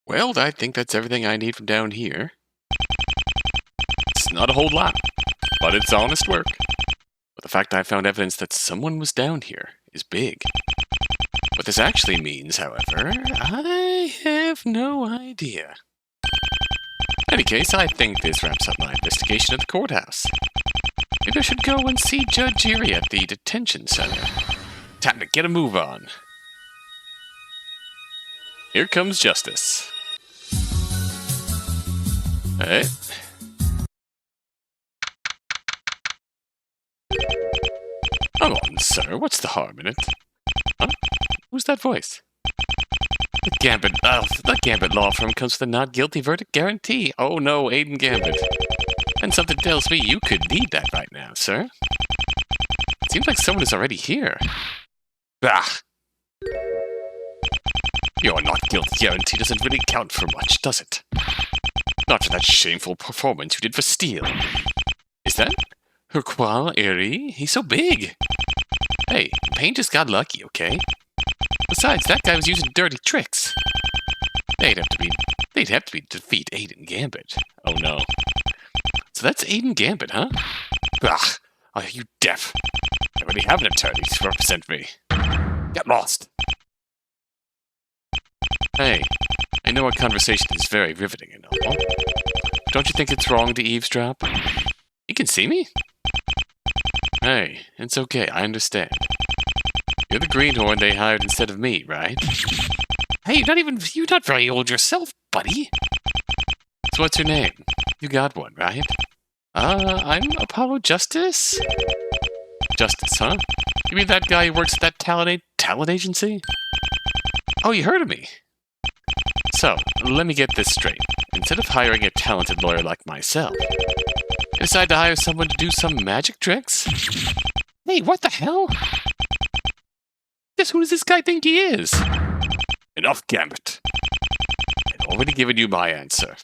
Well, I think that's everything I need from down here. It's not a whole lot, but it's honest work. But the fact I found evidence that someone was down here is big. What this actually means, however, I have no idea. In any case, I think this wraps up my investigation at the courthouse. Maybe I should go and see Judge Erie at the detention center. Time to get a move on. Here comes justice. Hey. Come on, sir. What's the harm in it? Huh? Who's that voice? The Gambit law firm comes with a not guilty verdict guarantee. Oh no, Aiden Gambit. And something tells me you could need that right now, sir. It seems like someone is already here. Bah! Your not guilty guarantee doesn't really count for much, does it? Not for that shameful performance you did for Steele. Is that Herqual Erie? He's so big. Hey, Payne just got lucky, okay? Besides, that guy was using dirty tricks. They'd have to defeat Aiden Gambit. Oh no. So that's Aiden Gambit, huh? Bah! Are you deaf? I already have an attorney to represent me. Get lost! Hey, I know our conversation is very riveting and all. Don't you think it's wrong to eavesdrop? You can see me? Hey, it's okay, I understand. You're the greenhorn they hired instead of me, right? Hey, you're not very old yourself, buddy. So what's your name? You got one, right? I'm Apollo Justice? Justice, huh? You mean that guy who works at that talent agency? Oh, you heard of me. So, let me get this straight. Instead of hiring a talented lawyer like myself, you decide to hire someone to do some magic tricks? Hey, what the hell? Just who does this guy think he is? Enough, Gambit. I've already given you my answer.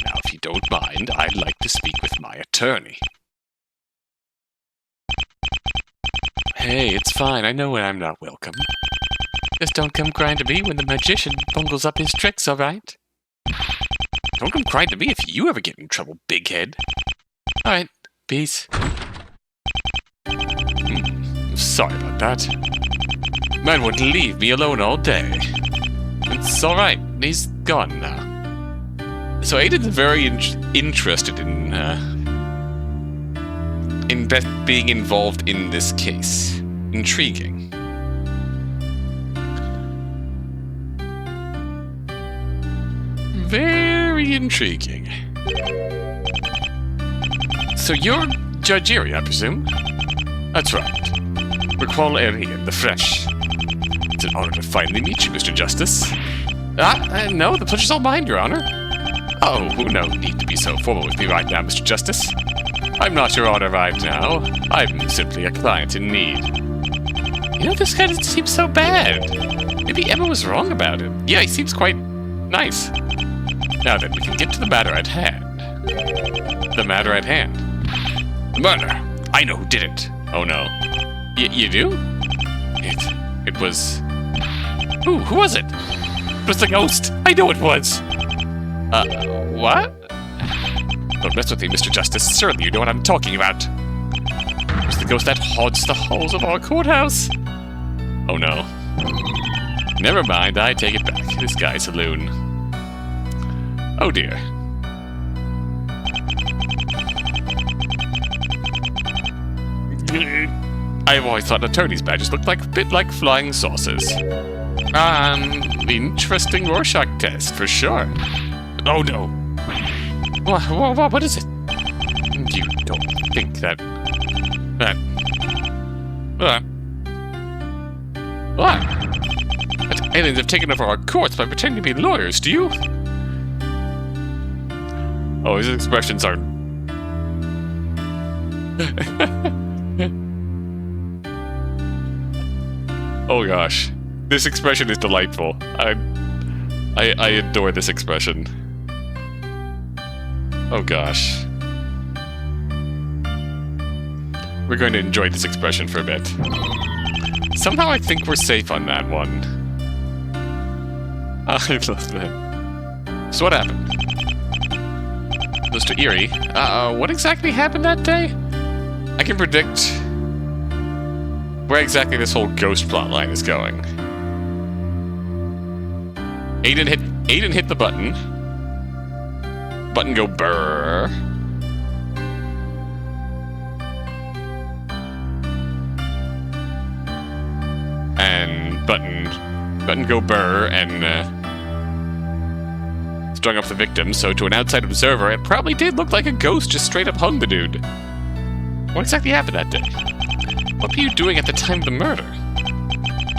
Now, if you don't mind, I'd like to speak with my attorney. Hey, it's fine. I know when I'm not welcome. Just don't come crying to me when the magician bungles up his tricks, all right? Don't come crying to me if you ever get in trouble, big head. All right, peace. Sorry about that. Man wouldn't leave me alone all day. It's all right. He's gone now. So Aiden's very interested in being involved in this case. Intriguing. Very intriguing. So you're Judge Erie, I presume? That's right. Recall Erie in the flesh. It's an honor to finally meet you, Mr. Justice. No, the pleasure's all mine, Your Honor. Oh, no need to be so formal with me right now, Mr. Justice. I'm not your honor right now. I'm simply a client in need. You know, this guy doesn't seem so bad. Maybe Emma was wrong about him. Yeah, he seems quite nice. Now then, we can get to the matter at hand. The matter at hand. Murder! I know who did it. Oh no. You do? It was... Who was it? It was the ghost! I know it was! What? Don't mess with me, Mr. Justice. Surely you know what I'm talking about. It was the ghost that haunts the halls of our courthouse. Oh no. Never mind, I take it back. This guy's a loon. Oh dear. I've always thought attorneys' badges looked like a bit like flying saucers. Interesting Rorschach test, for sure. Oh no. What is it? You don't think that aliens have taken over our courts by pretending to be lawyers, do you? Oh, his expressions are... Oh gosh. This expression is delightful. I adore this expression. Oh gosh. We're going to enjoy this expression for a bit. Somehow I think we're safe on that one. I love that. So what happened? Mr. Eerie, what exactly happened that day? I can predict where exactly this whole ghost plotline is going. Aiden hit the button. Button go brrr. And button go brrr and strung up the victim, so to an outside observer, it probably did look like a ghost just straight up hung the dude. What exactly happened that day? What were you doing at the time of the murder?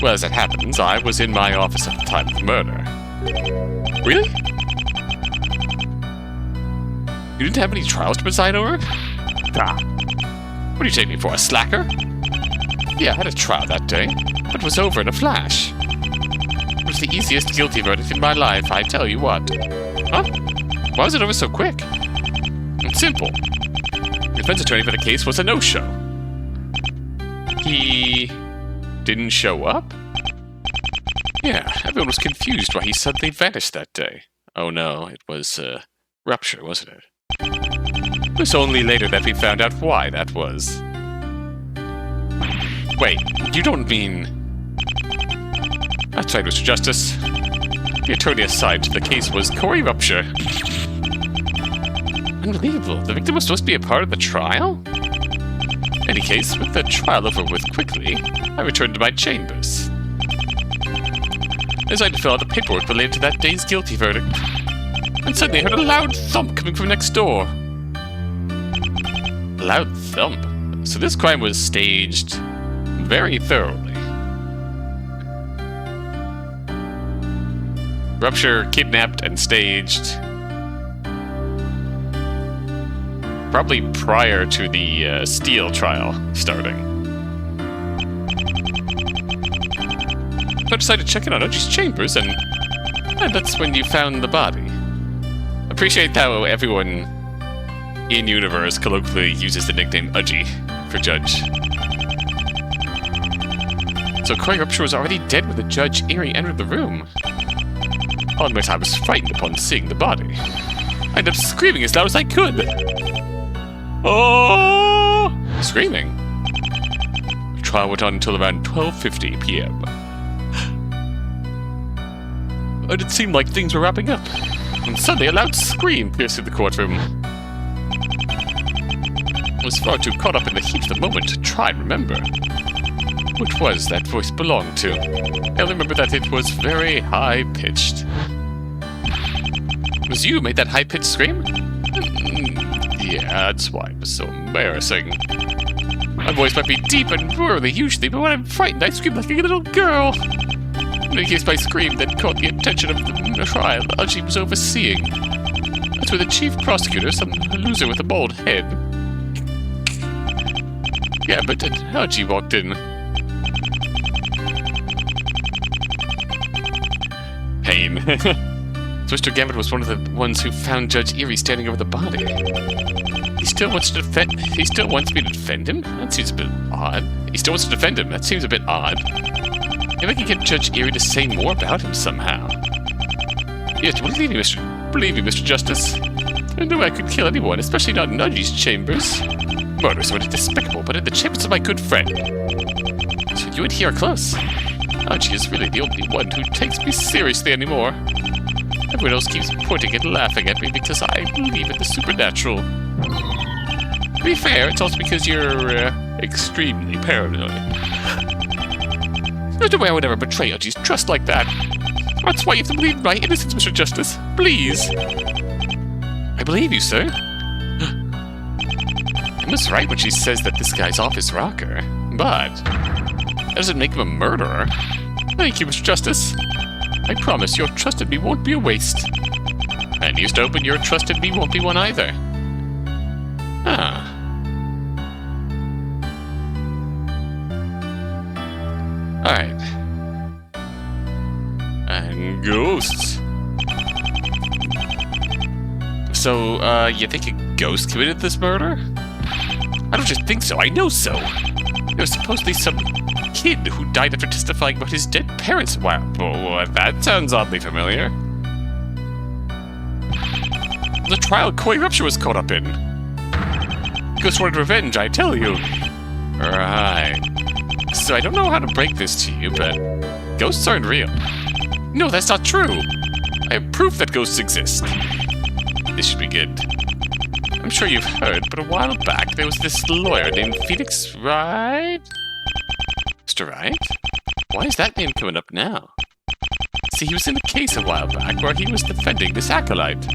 Well, as it happens, I was in my office at the time of the murder. Really? You didn't have any trials to preside over? Ah. What do you take me for, a slacker? Yeah, I had a trial that day, but it was over in a flash. It was the easiest guilty verdict in my life, I tell you what. Huh? Why was it over so quick? It's simple. The defense attorney for the case was a no-show. He didn't show up? Yeah, everyone was confused why he suddenly vanished that day. Oh no, it was rupture, wasn't it? It was only later that we found out why that was. Wait, you don't mean... That's right, Mr. Justice. The attorney assigned to the case was Corey Rupture. Unbelievable. The victim was supposed to be a part of the trial? In any case, with the trial over with quickly, I returned to my chambers. As I had to fill out the paperwork related to that day's guilty verdict, and suddenly I heard a loud thump coming from next door. A loud thump? So this crime was staged very thoroughly. Rupture kidnapped and staged. Probably prior to the Steele trial starting. So I decided to check in on Udgy's chambers, and that's when you found the body. Appreciate how everyone in universe colloquially uses the nickname Udgy for Judge. So Corey Rupture was already dead when the Judge Eerie entered the room. I'll admit I was frightened upon seeing the body. I ended up screaming as loud as I could. Oh! Screaming. The trial went on until around 12:50 p.m. It seemed like things were wrapping up, when suddenly a loud scream pierced through the courtroom. I was far too caught up in the heat of the moment to try and remember which was that voice belonged to. I only remember that it was very high-pitched. It was you who made that high-pitched scream? Yeah, that's why it was so embarrassing. My voice might be deep and roarily usually, but when I'm frightened, I scream like a little girl. In any case, my scream then caught the attention of the trial Udgy was overseeing. That's where the chief prosecutor, some loser with a bald head. Yeah, but Udgy walked in. Pain. So Mr. Gambit was one of the ones who found Judge Eerie standing over the body. He still wants me to defend him? That seems a bit odd. He still wants to defend him? That seems a bit odd. Maybe I can get Judge Eerie to say more about him somehow. Yes, believe me, Mr. Justice. I knew I could kill anyone, especially not in Udgy's chambers. Murder is somewhat despicable, but in the chambers of my good friend. So you and he are close. Udgy is really the only one who takes me seriously anymore. Everyone else keeps pointing and laughing at me because I believe in the supernatural. To be fair, it's also because you're extremely paranoid. There's no way I would ever betray Udgy's trust like that. That's why you have to believe in my innocence, Mr. Justice. Please. I believe you, sir. Emma's right when she says that this guy's off his rocker, but that doesn't make him a murderer. Thank you, Mr. Justice. I promise your trust in me won't be a waste. And you to open your trust in me won't be one either. Ah. Alright. And ghosts. So, you think a ghost committed this murder? I don't just think so, I know so. There was supposedly some kid who died after testifying about his dead parents. Wow, that sounds oddly familiar. the trial Koi Rupture was caught up in. Ghost wanted revenge, I tell you. Right. So I don't know how to break this to you, but ghosts aren't real. No, that's not true. I have proof that ghosts exist. This should be good. I'm sure you've heard, but a while back there was this lawyer named Phoenix Wright? Mr. Wright? Why is that name coming up now? See, he was in a case a while back where he was defending this acolyte.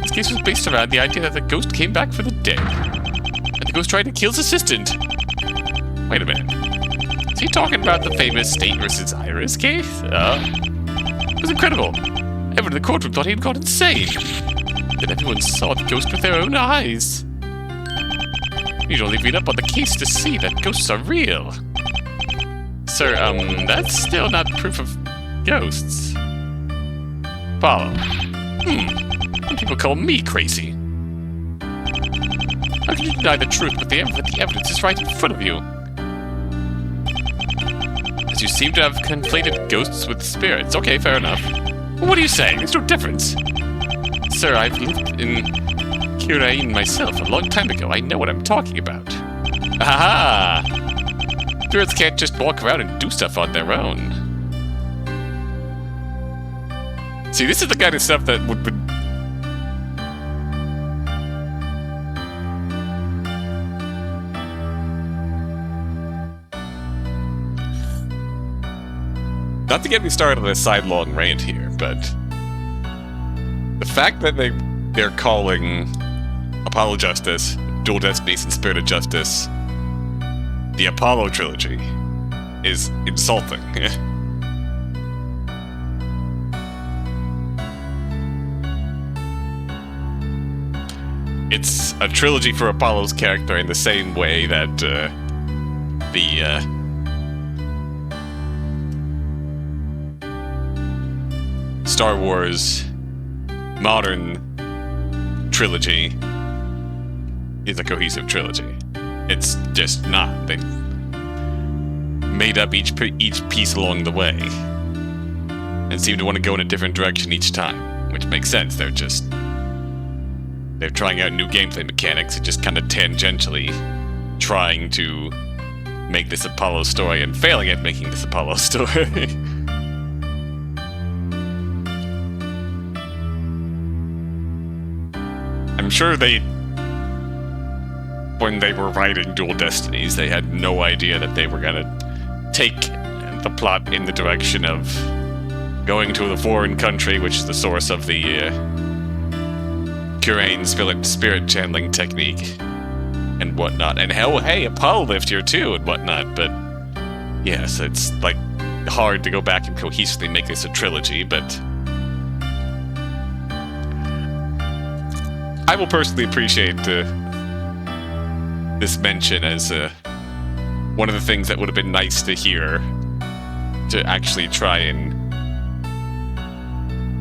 This case was based around the idea that the ghost came back for the dead. And the ghost tried to kill his assistant. Wait a minute. Is he talking about the famous State vs. Iris case? It was incredible. Everyone in the courtroom thought he'd gone insane. Then everyone saw the ghost with their own eyes. You'd only read up on the case to see that ghosts are real. Sir, that's still not proof of ghosts. Follow. Some people call me crazy. How can you deny the truth when the evidence is right in front of you? As you seem to have conflated ghosts with spirits. Okay, fair enough. Well, what are you saying? There's no difference. Sir, I've lived in Trybien myself a long time ago. I know what I'm talking about. Aha! Spirits can't just walk around and do stuff on their own. See, this is the kind of stuff that would... Not to get me started on a sidelong rant here, but... the fact that they're calling Apollo Justice, Dual Destinies, and Spirit of Justice the Apollo Trilogy is insulting. It's a trilogy for Apollo's character in the same way that the Star Wars modern trilogy is a cohesive trilogy. It's just not. They made up each piece along the way and seem to want to go in a different direction each time, which makes sense. They're trying out new gameplay mechanics and just kind of tangentially trying to make this Apollo story and failing at making this Apollo story. I'm sure when they were writing Dual Destinies, they had no idea that they were gonna take the plot in the direction of going to the foreign country, which is the source of the Curane's spirit channeling technique and whatnot. And hell, hey, Apollo lived here too and whatnot, but yes, it's like hard to go back and cohesively make this a trilogy, but I will personally appreciate this mention as one of the things that would have been nice to hear, to actually try and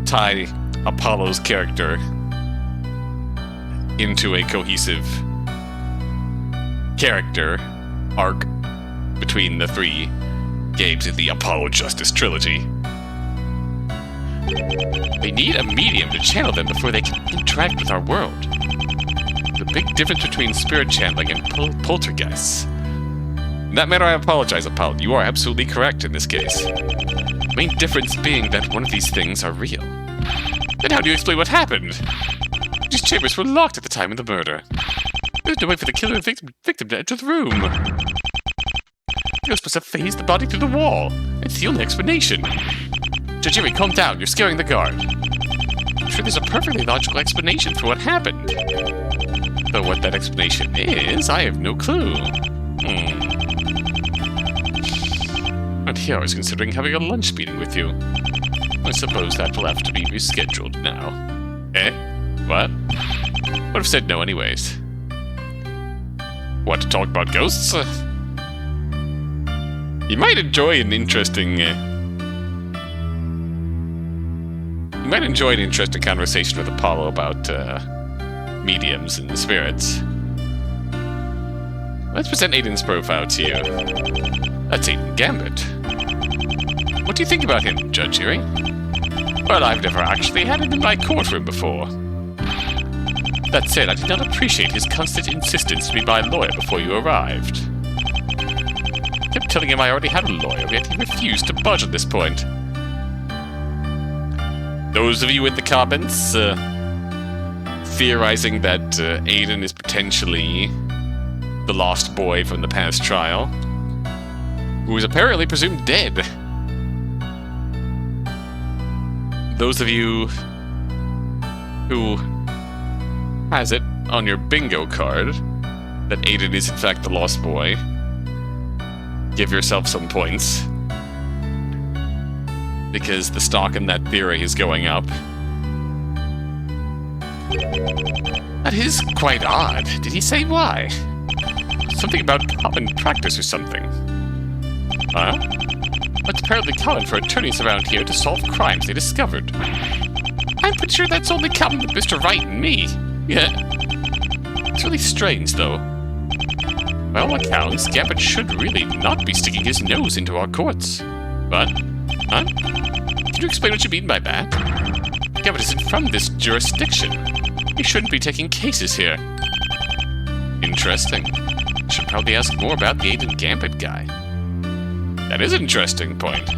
tie Apollo's character into a cohesive character arc between the three games in the Apollo Justice trilogy. They need a medium to channel them before they can interact with our world. The big difference between spirit channeling and poltergeists. In that matter, I apologize, Apollo. You are absolutely correct in this case. The main difference being that one of these things are real. Then how do you explain what happened? These chambers were locked at the time of the murder. There was no way for the killer and victim to enter the room. The ghost must have phased the body through the wall. It's the only explanation. Jajiri, calm down. You're scaring the guard. I'm sure there's a perfectly logical explanation for what happened. Though what that explanation is, I have no clue. And here I was considering having a lunch meeting with you. I suppose that will have to be rescheduled now. Eh? What? Would have said no anyways. What, to talk about ghosts? You might enjoy an interesting... You might enjoy an interesting conversation with Apollo about mediums and spirits. Let's present Aiden's profile to you. That's Aiden Gambit. What do you think about him, Judge Erie? Well, I've never actually had him in my courtroom before. That said, I did not appreciate his constant insistence to be my lawyer before you arrived. I kept telling him I already had a lawyer, yet he refused to budge at this point. Those of you in the comments theorizing that Aiden is potentially the lost boy from the past trial, who is apparently presumed dead. Those of you who has it on your bingo card that Aiden is in fact the lost boy, give yourself some points, because the stock in that theory is going up. That is quite odd. Did he say why? Something about common practice or something. Huh? It's apparently common for attorneys around here to solve crimes they discovered. I'm pretty sure that's only common with Mr. Wright and me. Yeah. It's really strange, though. By all accounts, Gambit should really not be sticking his nose into our courts. But, huh? Can you explain what you mean by that? Gambit isn't from this jurisdiction. He shouldn't be taking cases here. Interesting. Should probably ask more about the Aiden Gambit guy. That is an interesting point.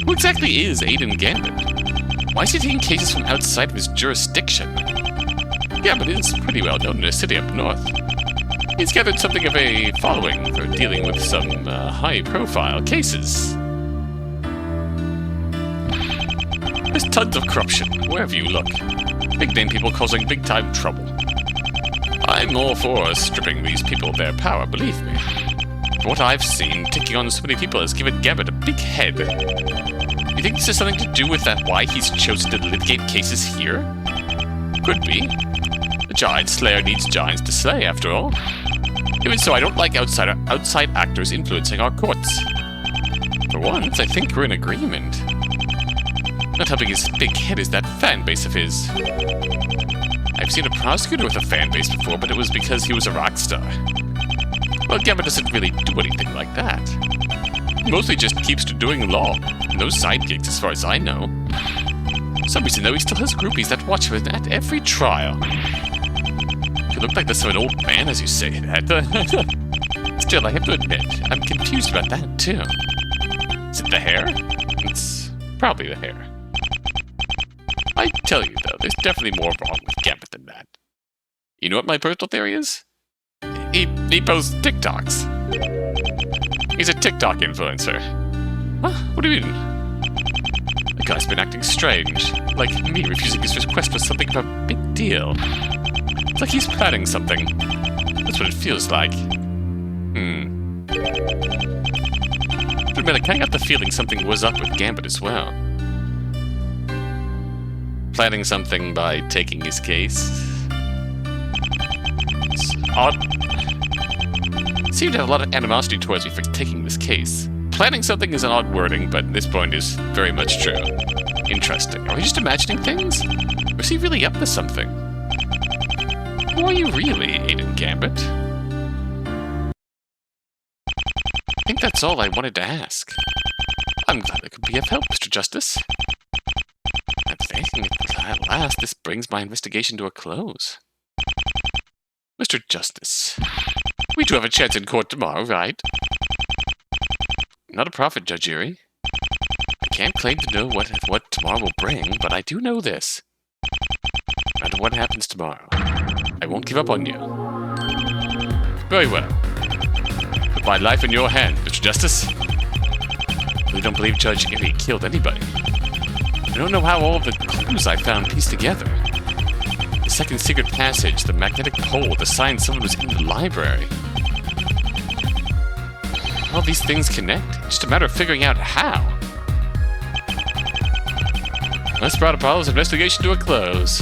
Who exactly is Aiden Gambit? Why is he taking cases from outside of his jurisdiction? Gambit is pretty well known in a city up north. He's gathered something of a following for dealing with some high-profile cases. There's tons of corruption, wherever you look. Big-name people causing big-time trouble. I'm all for stripping these people of their power, believe me. From what I've seen, taking on so many people has given Gambit a big head. You think this has something to do with that why he's chosen to litigate cases here? Could be. A giant slayer needs giants to slay, after all. Even so, I don't like outside actors influencing our courts. For once, I think we're in agreement. Not helping his big head is that fan base of his. I've seen a prosecutor with a fan base before, but it was because he was a rock star. Well, Gambit doesn't really do anything like that. He mostly just keeps to doing law. No side gigs as far as I know. For some reason, though, he still has groupies that watch him at every trial. You look like the sort of an old man as you say that. Still, I have to admit, I'm confused about that, too. Is it the hair? It's probably the hair. I tell you, though, there's definitely more wrong with Gambit than that. You know what my personal theory is? He posts TikToks. He's a TikTok influencer. Huh? What do you mean? The guy's been acting strange. Like me refusing his request for something of a big deal. It's like he's planning something. That's what it feels like. To admit, I kinda got the feeling something was up with Gambit as well. Planning something by taking his case. It's odd. He seemed to have a lot of animosity towards me for taking this case. Planning something is an odd wording, but this point is very much true. Interesting. Are we just imagining things? Or is he really up to something? Who are you really, Aiden Gambit? I think that's all I wanted to ask. I'm glad I could be of help, Mr. Justice. I'm thinking at last this brings my investigation to a close. Mr. Justice, we do have a chance in court tomorrow, right? Not a prophet, Judge Erie. I can't claim to know what tomorrow will bring, but I do know this. No matter what happens tomorrow, I won't give up on you. Very well. Put my life in your hands, Mr. Justice. I really don't believe Judge Erie killed anybody. I don't know how all of the clues I found pieced together. The second secret passage, the magnetic pole, the sign someone was in the library. All these things connect. It's just a matter of figuring out how. This brought Apollo's investigation to a close.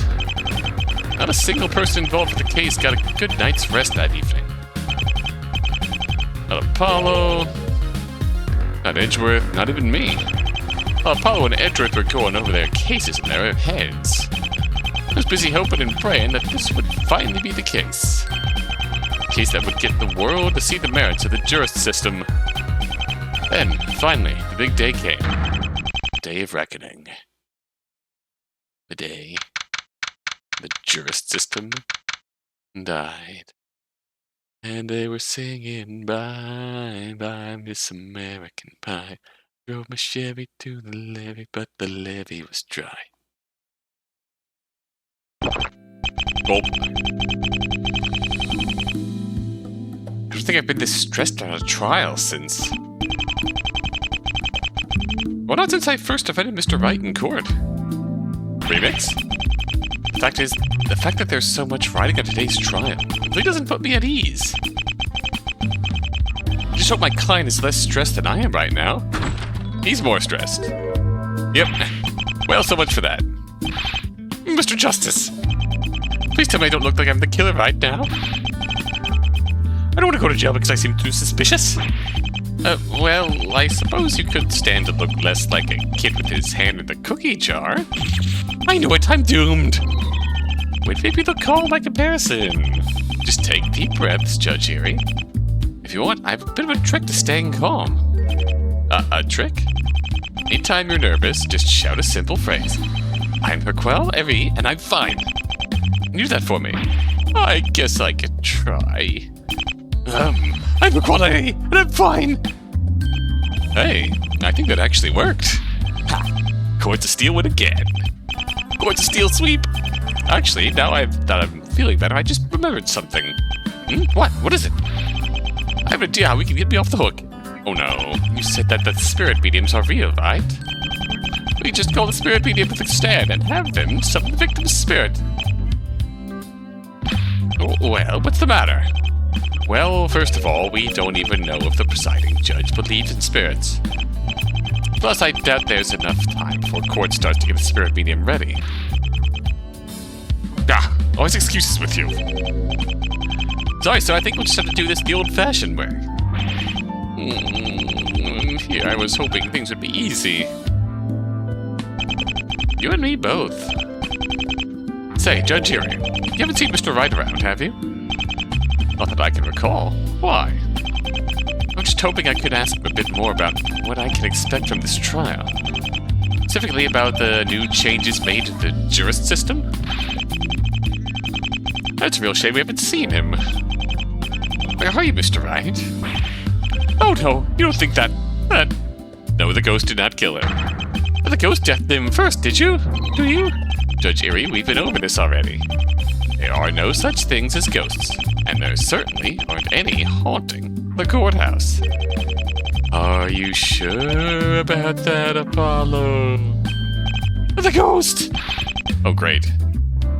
Not a single person involved with the case got a good night's rest that evening. Not Apollo, not Edgeworth, not even me. While Apollo and Edgeworth were going over their cases in their heads, I was busy hoping and praying that this would finally be the case. A case that would get the world to see the merits of the Jurist System. Then, finally, the big day came. The day of reckoning. The day the Jurist System died. And they were singing, bye, bye, Miss American Pie. Drove my Chevy to the levee, but the levee was dry. Gulp. I don't think I've been this stressed on a trial since... Well, not since I first defended Mr. Wright in court. Remix? The fact is, the fact that there's so much riding on today's trial really doesn't put me at ease. I just hope my client is less stressed than I am right now. He's more stressed. Yep. Well, so much for that. Mr. Justice! Please tell me I don't look like I'm the killer right now. I don't want to go to jail because I seem too suspicious. Well, I suppose you could stand to look less like a kid with his hand in the cookie jar. I knew it, I'm doomed! Wait, maybe they'll call my comparison. Just take deep breaths, Judge Erie. If you want, I have a bit of a trick to staying calm. A trick? Anytime you're nervous, just shout a simple phrase. I'm Herquel Erie, and I'm fine. Do that for me. I guess I could try. I'm Herquel Erie, and I'm fine! Hey, I think that actually worked. Ha! Courts of Steel win again. Courts of Steel sweep! Actually, now that I'm feeling better, I just remembered something. What? What is it? I have an idea how we can get me off the hook. Oh no, you said that the spirit mediums are real, right? We just call the spirit medium to the stand and have them summon the victim's spirit. Oh, well, what's the matter? Well, first of all, we don't even know if the presiding judge believes in spirits. Plus, I doubt there's enough time before court starts to get the spirit medium ready. Always excuses with you. Sorry, sir, I think we'll just have to do this the old-fashioned way. Here, I was hoping things would be easy. You and me both. Say, Judge Erie, you haven't seen Mr. Wright around, have you? Not that I can recall. Why? I'm just hoping I could ask him a bit more about what I can expect from this trial. Specifically about the new changes made to the Jurist System. That's a real shame we haven't seen him. Where are you, Mr. Wright? Oh no, you don't think that... No, the ghost did not kill her. But the ghost deathed him first, did you? Do you? Judge Erie, we've been over this already. There are no such things as ghosts, and there certainly aren't any haunting the courthouse. Are you sure about that, Apollo? The ghost! Oh, great.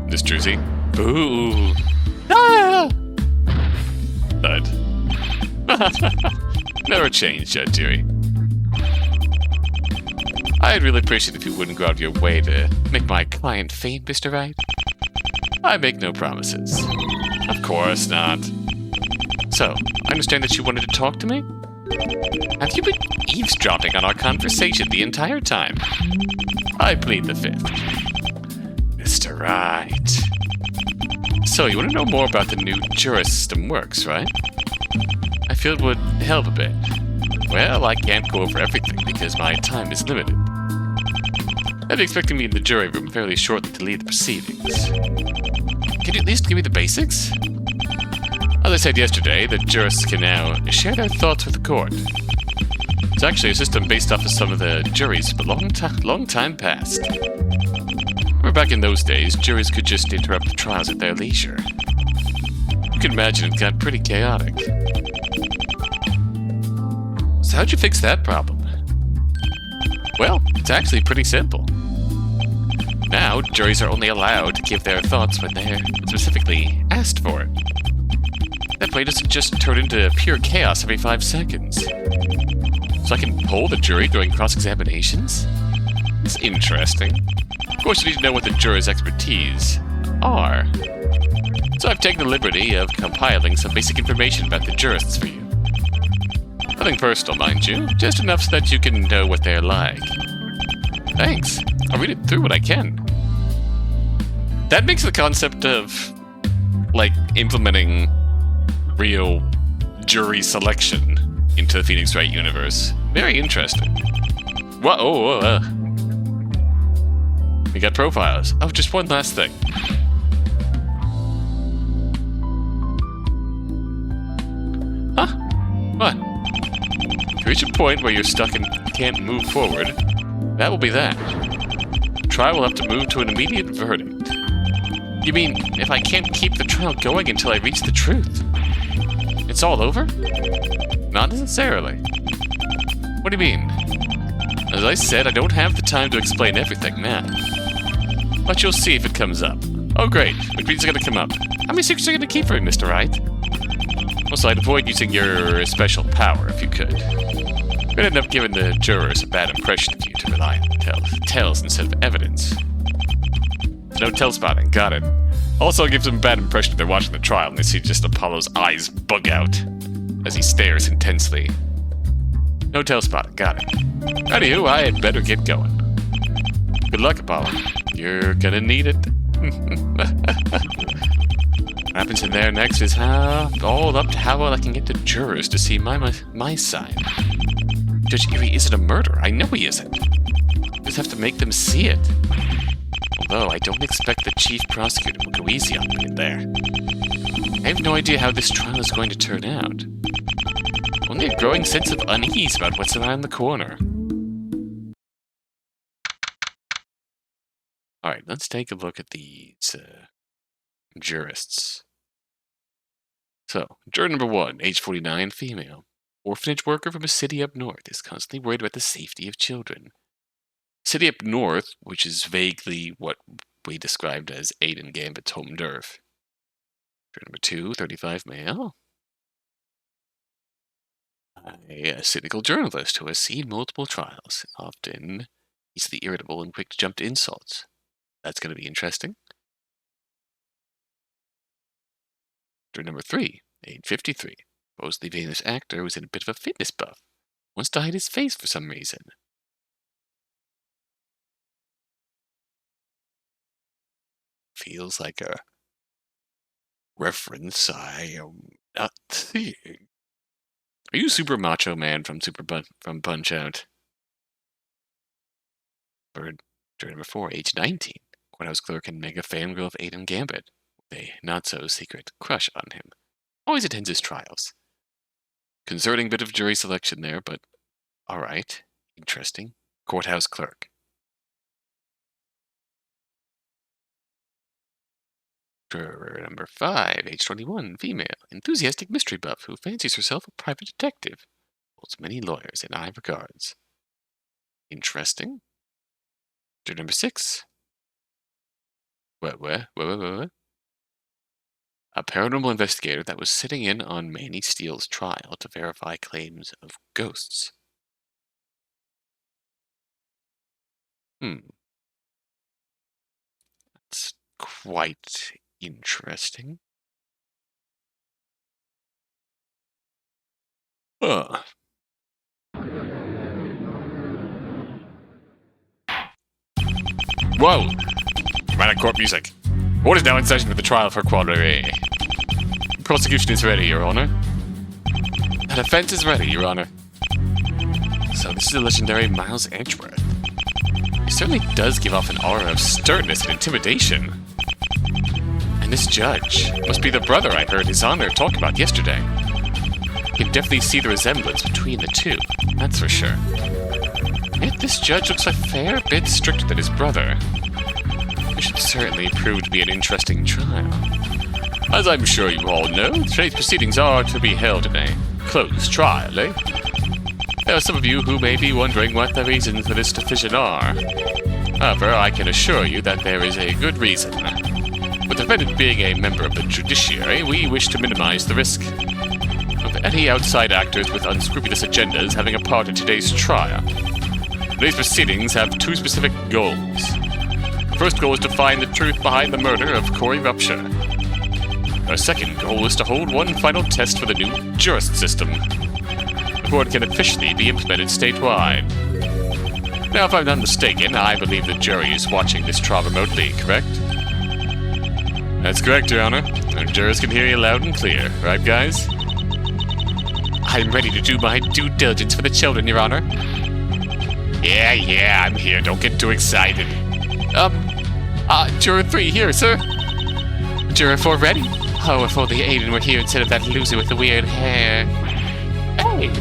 Miss Druzy? Boo! Ah! Thud. Never change, Judge Erie. I'd really appreciate it if you wouldn't go out of your way to make my client faint, Mr. Wright. I make no promises. Of course not. So, I understand that you wanted to talk to me? Have you been eavesdropping on our conversation the entire time? I plead the fifth. Mr. Wright. So, you want to know more about the new Jurist System works, right? I feel it would help a bit. Well, I can't go over everything because my time is limited. I'd be expecting me in the jury room fairly shortly to lead the proceedings. Can you at least give me the basics? As I said yesterday, the jurists can now share their thoughts with the court. It's actually a system based off of some of the juries from a long time past. Remember back in those days, juries could just interrupt the trials at their leisure. You can imagine it got pretty chaotic. So how'd you fix that problem? Well, it's actually pretty simple. Now, juries are only allowed to give their thoughts when they're specifically asked for it. That way doesn't just turn into pure chaos every 5 seconds. So I can poll the jury during cross-examinations? It's interesting. Of course, you need to know what the jurors' expertise are. So I've taken the liberty of compiling some basic information about the jurists for you. Nothing personal, mind you, just enough so that you can know what they're like. Thanks. I'll read it through when I can. That makes the concept of, like, implementing real jury selection into the Phoenix Wright universe very interesting. Whoa, we got profiles. Oh, just one last thing. reach a point where you're stuck and can't move forward, that will be that. The trial will have to move to an immediate verdict. You mean, if I can't keep the trial going until I reach the truth, it's all over? Not necessarily. What do you mean? As I said, I don't have the time to explain everything now. But you'll see if it comes up. Oh great, which means it's gonna come up. How many secrets are you gonna keep from me, Mr. Wright? Also, I'd avoid using your special power if you could. You'd end up giving the jurors a bad impression of you to rely on tells instead of evidence. No tell spotting, got it. Also, it gives them a bad impression if they're watching the trial and they see just Apollo's eyes bug out as he stares intensely. No tell spotting, got it. Anywho, I had better get going. Good luck, Apollo. You're gonna need it. What happens in there next is all up to how well I can get the jurors to see my side. Judge Erie isn't a murderer. I know he isn't. Just have to make them see it. Although I don't expect the chief prosecutor will go easy on me there. I have no idea how this trial is going to turn out. Only a growing sense of unease about what's around the corner. Alright, let's take a look at these jurists. So, juror number 1, age 49, female. Orphanage worker from a city up north, is constantly worried about the safety of children. City up north, which is vaguely what we described as Aiden Gambit's home turf. Juror number 2, 35, male. A cynical journalist who has seen multiple trials. Often, easily irritable and quick to jump to insults. That's going to be interesting. Juror number 3, age 53. Supposedly famous actor who's in a bit of a fitness buff. Wants to hide his face for some reason. Feels like a reference I am not seeing. Are you Super Macho Man from Punch-Out? Bird. Juror number 4, age 19. Courthouse clerk and mega fangirl of Aiden Gambit. With a not-so-secret crush on him. Always attends his trials. Concerning bit of jury selection there, but alright. Interesting. Courthouse clerk. Juror number 5, age 21, female. Enthusiastic mystery buff who fancies herself a private detective. Holds many lawyers in high regards. Interesting. Juror number 6. What? A paranormal investigator that was sitting in on Manny Steele's trial to verify claims of ghosts. That's quite interesting. Whoa! Dramatic court music. Court is now in session for the trial for Quadre. Prosecution is ready, Your Honor. The defense is ready, Your Honor. So this is the legendary Miles Edgeworth. He certainly does give off an aura of sternness and intimidation. And this judge must be the brother I heard His Honor talk about yesterday. You can definitely see the resemblance between the two, that's for sure. Yet this judge looks a fair bit stricter than his brother. It should certainly prove to be an interesting trial. As I'm sure you all know, today's proceedings are to be held in a closed trial, eh? There are some of you who may be wondering what the reasons for this division are. However, I can assure you that there is a good reason. With the defendant being a member of the judiciary, we wish to minimize the risk of any outside actors with unscrupulous agendas having a part in today's trial. Today's proceedings have two specific goals. The first goal is to find the truth behind the murder of Corey Rupture. Our second goal is to hold one final test for the new Jurist System. The board can officially be implemented statewide. Now, if I'm not mistaken, I believe the jury is watching this trial remotely, correct? That's correct, Your Honor. The jurors can hear you loud and clear, right, guys? I'm ready to do my due diligence for the children, Your Honor. Yeah, I'm here. Don't get too excited. Juror 3 here, sir. Juror 4 ready? Oh, if only Aiden were here instead of that loser with the weird hair. Hey!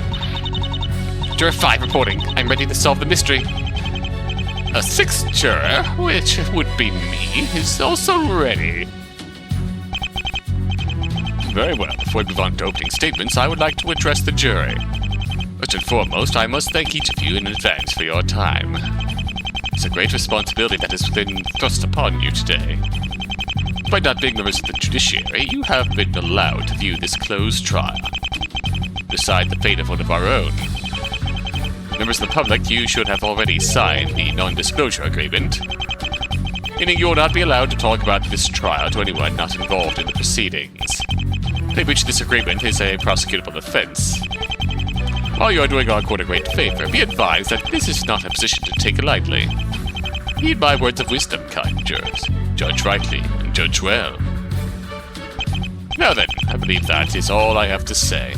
Juror 5 reporting. I'm ready to solve the mystery. A 6th juror, which would be me, is also ready. Very well. Before we move on to opening statements, I would like to address the jury. First and foremost, I must thank each of you in advance for your time. It's a great responsibility that has been thrust upon you today. By not being members of the judiciary, you have been allowed to view this closed trial. Decide the fate of one of our own. Members of the public, you should have already signed the non-disclosure agreement, meaning you will not be allowed to talk about this trial to anyone not involved in the proceedings. They breach this agreement is a prosecutable offense. While you are doing our court a great favor, be advised that this is not a position to take lightly. Heed my words of wisdom, kind jurors. Judge rightly and judge well. Now then, I believe that is all I have to say.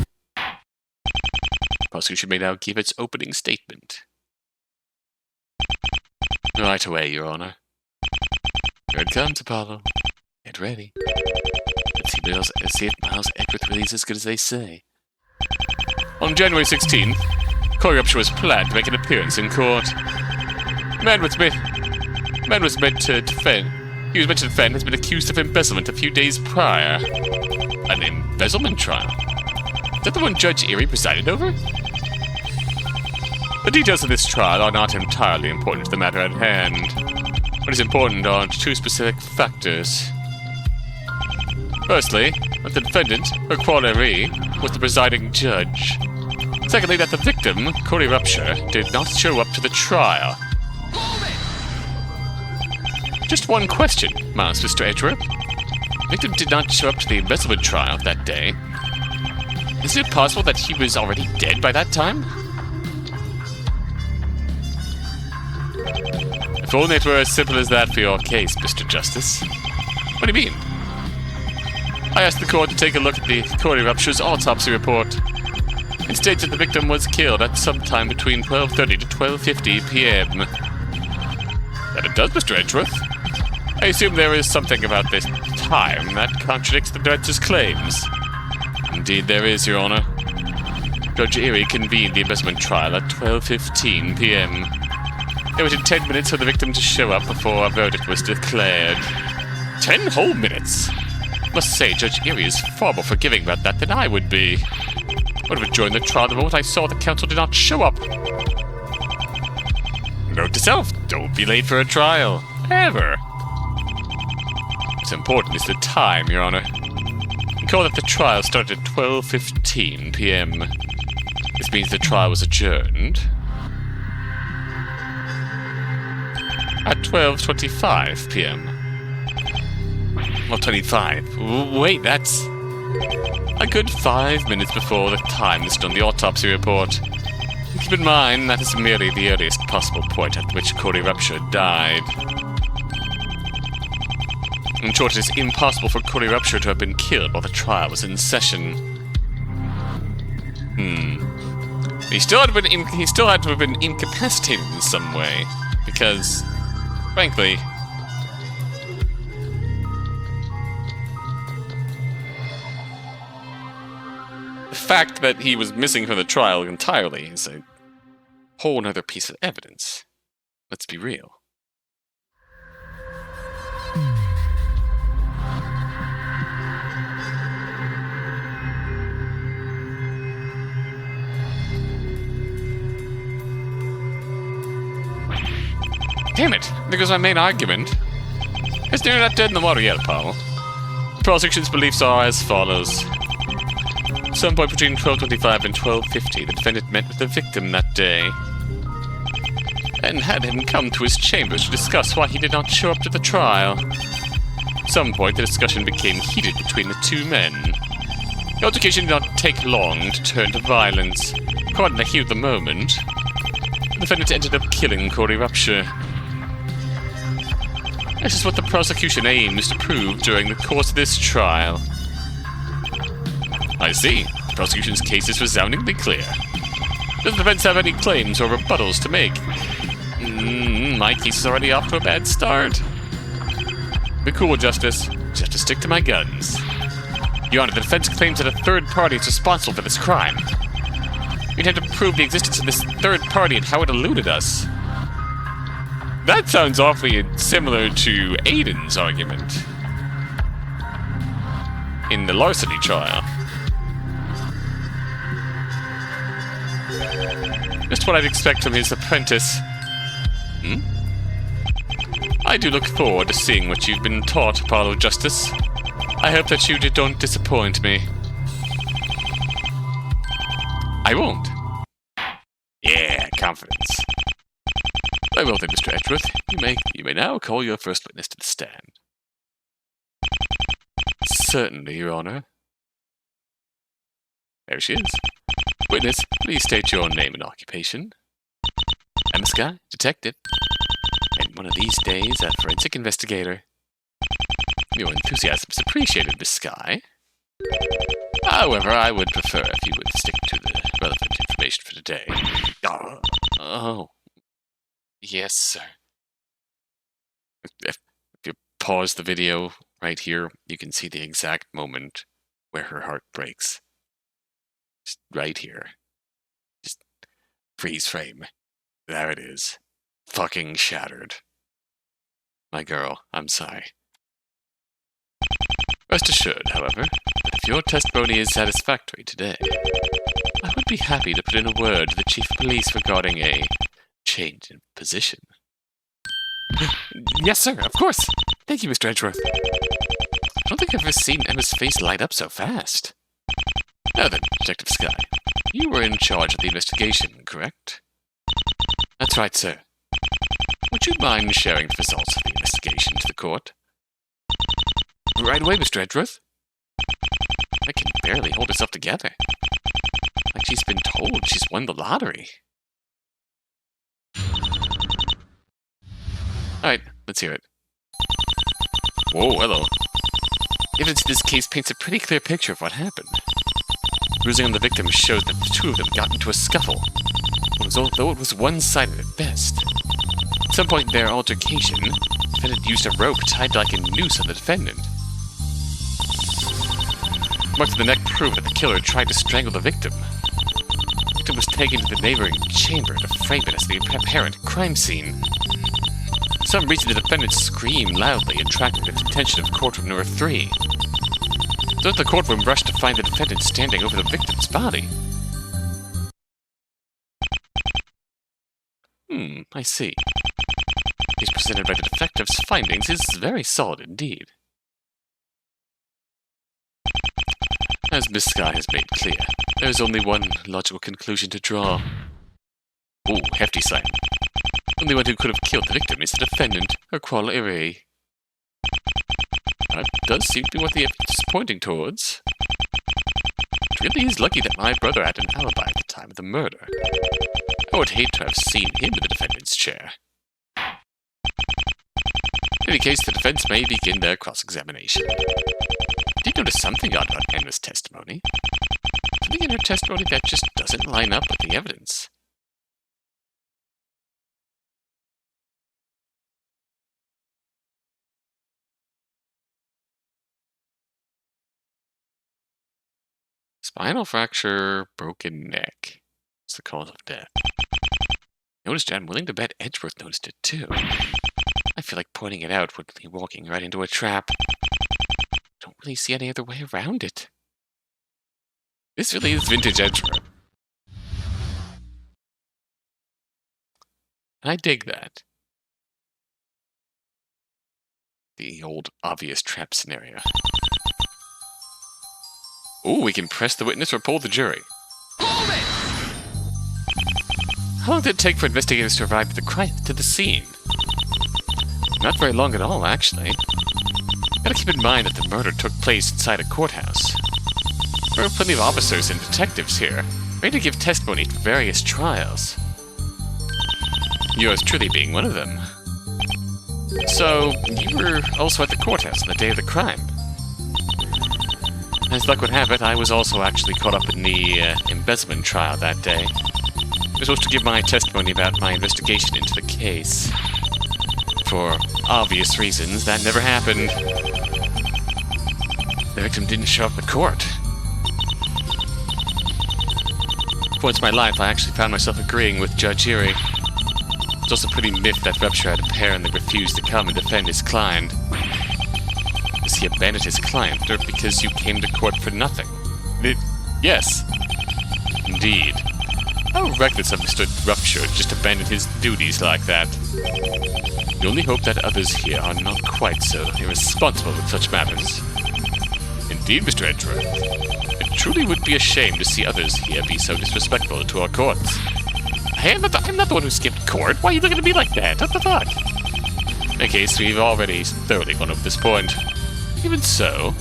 Prosecution may now give its opening statement. Right away, Your Honor. Here it comes, Apollo. Get ready. Let's see if Miles Edgeworth really is as good as they say. On January 16th, Corey Upshur was planned to make an appearance in court. The man was meant to defend. He was meant to defend has been accused of embezzlement a few days prior. An embezzlement trial? Is that the one Judge Erie presided over? The details of this trial are not entirely important to the matter at hand. What is important are two specific factors. Firstly, that the defendant, Requaleri, was the presiding judge. Secondly, that the victim, Corey Upshur, did not show up to the trial. Just one question, Miles, Mr. Edgeworth. The victim did not show up to the embezzlement trial that day. Is it possible that he was already dead by that time? If only it were as simple as that for your case, Mr. Justice. What do you mean? I asked the court to take a look at the Corey Upshur's autopsy report. It states that the victim was killed at some time between 12:30 to 12:50 p.m. That it does, Mr. Edgeworth. I assume there is something about this time that contradicts the judge's claims. Indeed there is, Your Honor. Judge Erie convened the embezzlement trial at 12:15 p.m. It waited 10 minutes for the victim to show up before a verdict was declared. 10 whole minutes? I must say, Judge Erie is far more forgiving about that than I would be. I would have joined the trial the moment I saw the counsel did not show up. Note to self, don't be late for a trial. Ever. What's important is the time, Your Honor. Recall that the trial started at 12:15 p.m. This means the trial was adjourned at 12:25 p.m. Well, 25. Wait, that's a good 5 minutes before the time listed on the autopsy report. Keep in mind, that is merely the earliest possible point at which Corey Upshur died. In short, it is impossible for Corey Upshur to have been killed while the trial was in session. He still had to have been incapacitated in some way, because, frankly, the fact that he was missing from the trial entirely is a whole other piece of evidence. Let's be real. Damn it! There goes my main argument. It's nearly not dead in the water yet, Apollo. The prosecution's beliefs are as follows. At some point between 12:25 and 12:50, the defendant met with the victim that day and had him come to his chambers to discuss why he did not show up to the trial. At some point, the discussion became heated between the two men. The altercation did not take long to turn to violence. Caught in the heat of the moment, the defendant ended up killing Corey Upshur. This is what the prosecution aims to prove during the course of this trial. I see. The prosecution's case is resoundingly clear. Does the defense have any claims or rebuttals to make? My case is already off to a bad start. Be cool, Justice. Just have to stick to my guns. Your Honor, the defense claims that a third party is responsible for this crime. We'd have to prove the existence of this third party and how it eluded us. That sounds awfully similar to Aiden's argument in the larceny trial. Just what I'd expect from his apprentice. I do look forward to seeing what you've been taught, Apollo Justice. I hope that you don't disappoint me. I won't. Yeah, confidence. Very well then, Mr. Edgeworth. You may now call your first witness to the stand. Certainly, Your Honor. There she is. Witness, please state your name and occupation. I'm a Sky, detective. And one of these days, a forensic investigator. Your enthusiasm is appreciated, Miss Sky. However, I would prefer if you would stick to the relevant information for today. Oh. Yes, sir. If you pause the video right here, you can see the exact moment where her heart breaks. Just right here. Just freeze frame. There it is. Fucking shattered. My girl, I'm sorry. Rest assured, however, that if your testimony is satisfactory today, I would be happy to put in a word to the Chief of Police regarding a change in position. Yes, sir, of course. Thank you, Mr. Edgeworth. I don't think I've ever seen Emma's face light up so fast. Now then, Detective Sky, you were in charge of the investigation, correct? That's right, sir. Would you mind sharing the results of the investigation to the court? Right away, Mr. Edgeworth. I can barely hold herself together. Like she's been told she's won the lottery. Alright, let's hear it. Whoa, hello. Evidence in this case paints a pretty clear picture of what happened. Bruising on the victim shows that the two of them got into a scuffle, though it was one-sided at best. At some point in their altercation, the defendant used a rope tied like a noose on the defendant. Marks on the neck prove that the killer tried to strangle the victim. The victim was taken to the neighboring chamber to frame it as the apparent crime scene. For some reason, the defendant screamed loudly, attracting the attention of courtroom number 3. Those in the courtroom rushed to find the defendant standing over the victim's body. I see. The case presented by the detective's findings is very solid indeed. As Miss Sky has made clear, there is only one logical conclusion to draw. Ooh, hefty sign. The only one who could have killed the victim is the defendant, or qual ire. That does seem to be what the evidence is pointing towards. It really is lucky that my brother had an alibi at the time of the murder. I would hate to have seen him in the defendant's chair. In any case, the defense may begin their cross-examination. I did notice something odd about Emma's testimony. Something in her testimony that just doesn't line up with the evidence. Spinal fracture, broken neck. It's the cause of death. Noticed it. I'm willing to bet Edgeworth noticed it too. I feel like pointing it out would be walking right into a trap. Don't really see any other way around it. This really is vintage Edgeworth. And I dig that. The old obvious trap scenario. Ooh, we can press the witness or poll the jury. Hold it! How long did it take for investigators to arrive to the scene? Not very long at all, actually. Gotta keep in mind that the murder took place inside a courthouse. There are plenty of officers and detectives here, ready to give testimony to various trials. Yours truly being one of them. So, you were also at the courthouse on the day of the crime. As luck would have it, I was also actually caught up in the embezzlement trial that day. I was supposed to give my testimony about my investigation into the case. For obvious reasons, that never happened. The victim didn't show up at court. points in my life, I actually found myself agreeing with Judge Erie. It's also pretty miffed that Rupture had apparently refused to come and defend his client. Because he abandoned his client, or because you came to court for nothing? Yes. Indeed. How reckless of Mr. Rupture to just abandon his duties like that. We only hope that others here are not quite so irresponsible with such matters. Indeed, Mr. Edgeworth. It truly would be a shame to see others here be so disrespectful to our courts. Hey, I'm not the one who skipped court. Why are you looking at me like that? What the fuck? In any case, we've already thoroughly gone over this point. Even so,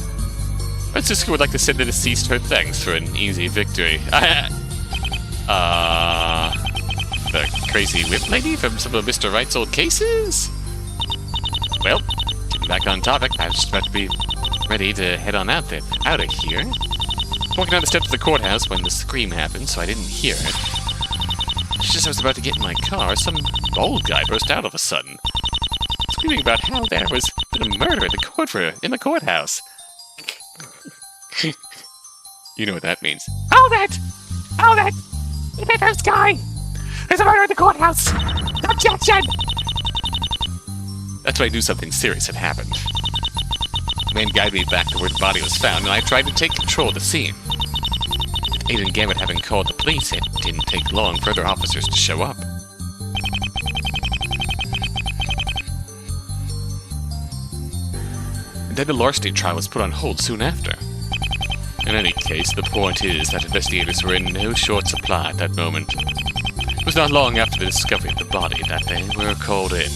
Francisco would like to send the deceased her thanks for an easy victory. The crazy whip lady from some of Mr. Wright's old cases? Well, getting back on topic, I was just about to be ready to head on out of here. Walking down the steps of the courthouse when the scream happened, so I didn't hear it. Just as I was about to get in my car, some old guy burst out all of a sudden, screaming about how there was been a murder in the courthouse. You know what that means. Hold it! Leave it, this guy! There's a murder in the courthouse! Objection! That's when I knew something serious had happened. The man guided me back to where the body was found, and I tried to take control of the scene. With Aiden Gambit having called the police, it didn't take long for other officers to show up. And then the larceny trial was put on hold soon after. In any case, the point is that investigators were in no short supply at that moment. It was not long after the discovery of the body that they were called in.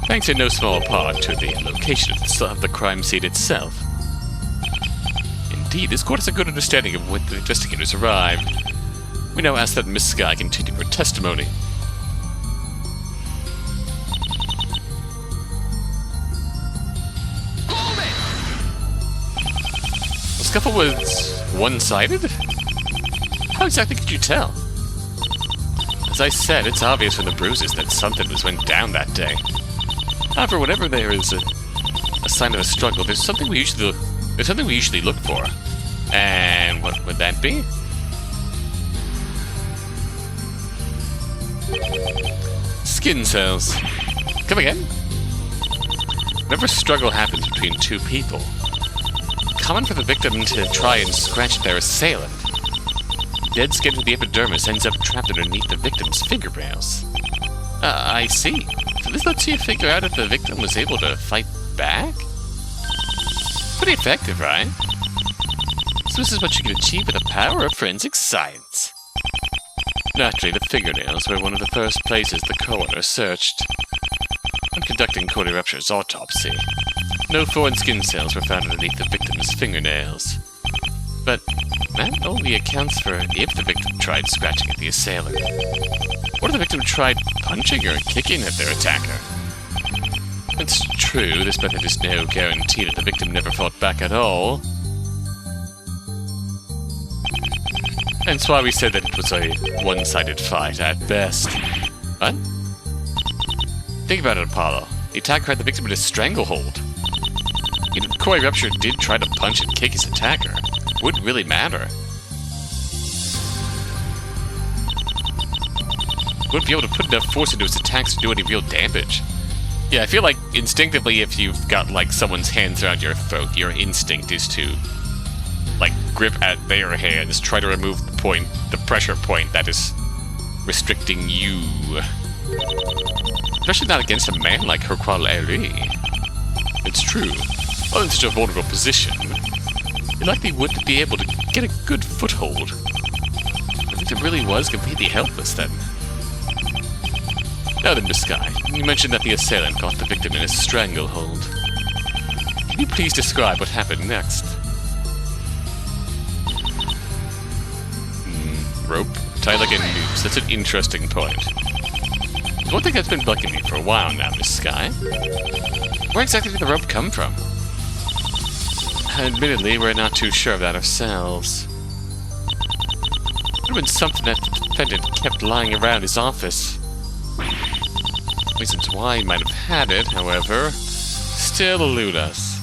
Thanks in no small part to the location of the crime scene itself. Indeed, this court has a good understanding of when the investigators arrived. We now ask that Miss Skye continue her testimony. The scuffle was one-sided? How exactly could you tell? As I said, it's obvious from the bruises that something went down that day. However, whenever there is a sign of a struggle, there's something we usually look for. And what would that be? Skin cells. Come again? Whenever a struggle happens between two people, it's common for the victim to try and scratch their assailant. Dead skin of the epidermis ends up trapped underneath the victim's fingernails. I see. So this lets you figure out if the victim was able to fight back? Pretty effective, right? So this is what you can achieve with the power of forensic science. Naturally, the fingernails were one of the first places the coroner searched. When conducting Cordy Rupture's autopsy, no foreign skin cells were found underneath the victim's fingernails. But that only accounts for if the victim tried scratching at the assailant. What if the victim tried punching or kicking at their attacker? It's true, this method is no guarantee that the victim never fought back at all. That's why we said that it was a one-sided fight at best. What? Think about it, Apollo. The attacker had the victim in a stranglehold. Even if Corey Rupture did try to punch and kick his attacker, it wouldn't really matter. He wouldn't be able to put enough force into his attacks to do any real damage. Yeah, I feel like instinctively if you've got like someone's hands around your throat, your instinct is to like grip at their hands, try to remove the pressure point that is restricting you. Especially not against a man like Hercule Herri. It's true, while in such a vulnerable position, you likely wouldn't be able to get a good foothold. The victim really was completely helpless then. Now then, Miss Skye, you mentioned that the assailant caught the victim in a stranglehold. Can you please describe what happened next? Rope? Tied like a noose. That's an interesting point. There's one thing that's been bugging me for a while now, Miss Skye. Where exactly did the rope come from? Admittedly, we're not too sure of that ourselves. It would have been something that the defendant kept lying around his office. Reasons why he might have had it, however, still elude us.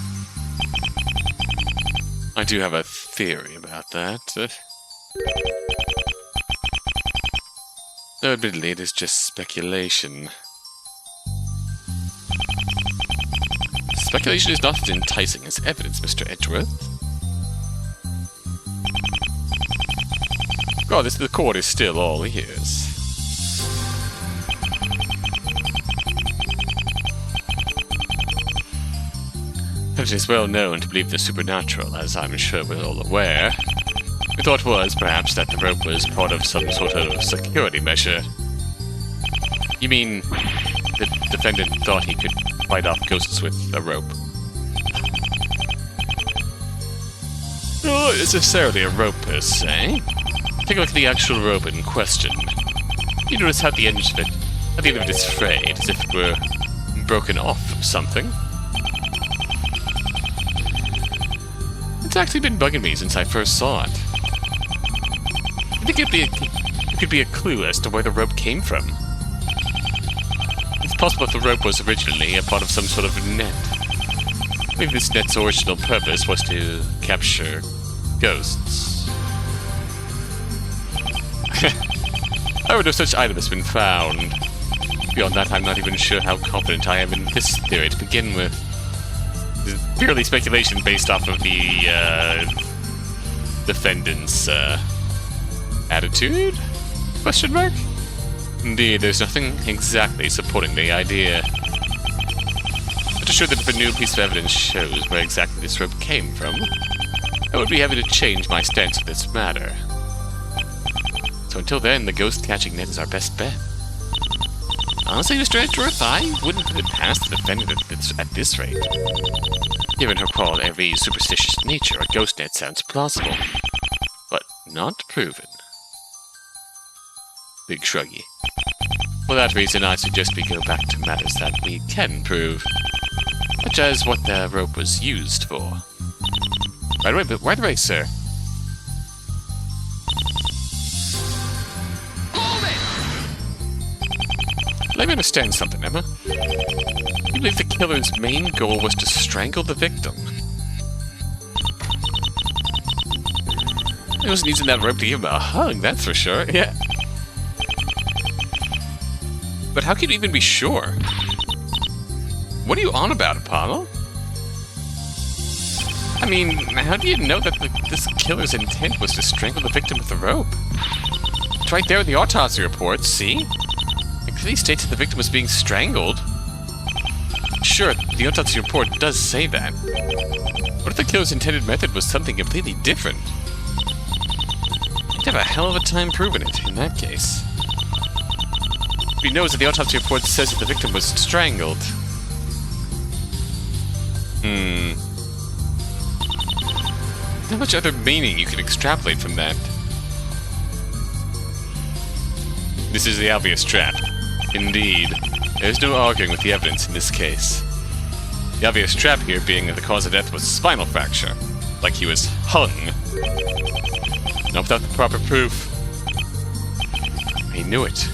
I do have a theory about that. Though admittedly, it is just speculation. Speculation is not as enticing as evidence, Mr. Edgeworth. Regardless, the court is still all ears. It is well known to believe the supernatural, as I'm sure we're all aware. The thought was, perhaps, that the rope was part of some sort of security measure. You mean the defendant thought he could fight off ghosts with a rope? Not necessarily a rope per se. Take a look at the actual rope in question. You notice how the end of it is frayed, as if it were broken off from something. It's actually been bugging me since I first saw it. I think it could be a clue as to where the rope came from. It's possible that the rope was originally a part of some sort of net. Maybe this net's original purpose was to capture ghosts. However, no such item has been found. Beyond that, I'm not even sure how confident I am in this theory to begin with. It's purely speculation based off of the defendant's attitude? Question mark? Indeed, there's nothing exactly supporting the idea. But assured that if a new piece of evidence shows where exactly this rope came from, I would be happy to change my stance on this matter. So until then, the ghost-catching net is our best bet. Honestly, Mr. Edgeworth, I wouldn't put it past the defendant at this rate. Given her quality superstitious nature, a ghost net sounds plausible, but not proven. Big shruggy. For that reason, I suggest we go back to matters that we can prove, such as what the rope was used for. By the way, but why the race, sir? Let me understand something, Emma. You believe the killer's main goal was to strangle the victim? He wasn't using that rope to give him a hug, that's for sure. Yeah. But how can you even be sure? What are you on about, Apollo? I mean, how do you know that this killer's intent was to strangle the victim with the rope? It's right there in the autopsy report, see? It clearly states that the victim was being strangled. Sure, the autopsy report does say that. What if the killer's intended method was something completely different? You'd have a hell of a time proving it, in that case. If he knows that the autopsy report says that the victim was strangled. How much other meaning you can extrapolate from that? This is the obvious trap. Indeed, there's no arguing with the evidence in this case. The obvious trap here being that the cause of death was a spinal fracture, like he was hung. Not without the proper proof. He knew it.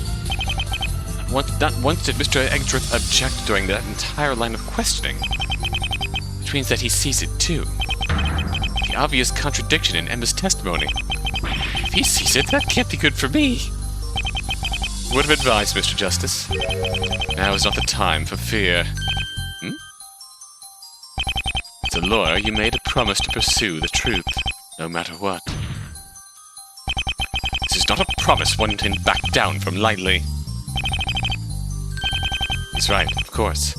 Not once did Mr. Edgeworth object during that entire line of questioning. Which means that he sees it too. The obvious contradiction in Emma's testimony. If he sees it, that can't be good for me. Word of advice, Mr. Justice. Now is not the time for fear. As a lawyer, you made a promise to pursue the truth, no matter what. This is not a promise one can back down from lightly. He's right, of course.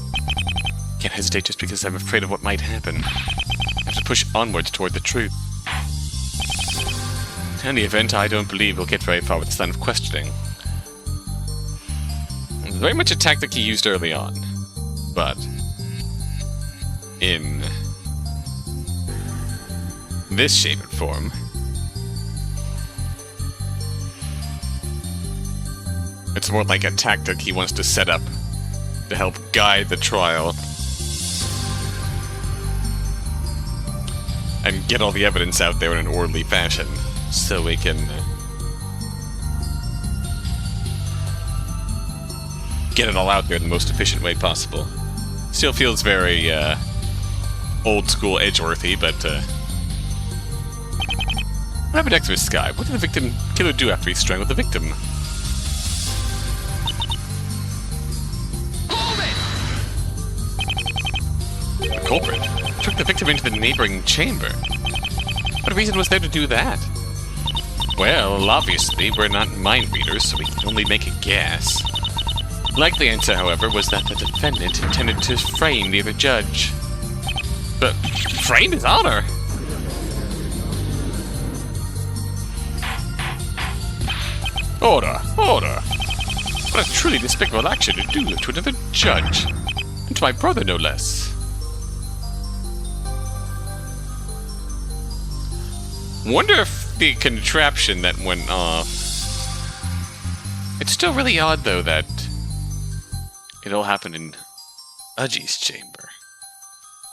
Can't hesitate just because I'm afraid of what might happen. I have to push onwards toward the truth. In any event, I don't believe we'll get very far with this line of questioning. It's very much a tactic he used early on, but in this shape and form, it's more like a tactic he wants to set up to help guide the trial and get all the evidence out there in an orderly fashion so we can get it all out there in the most efficient way possible. Still feels very old school Edgeworthy, but What happened next to this guy? What did the killer do after he strangled the victim? The culprit took the victim into the neighboring chamber. What reason was there to do that? Well, obviously, we're not mind readers, so we can only make a guess. Likely answer, however, was that the defendant intended to frame the other judge. But frame his honor? Order! Order! What a truly despicable action to do to another judge. And to my brother, no less. Wonder if the contraption that went off... It's still really odd, though, that it all happened in Udgy's chamber.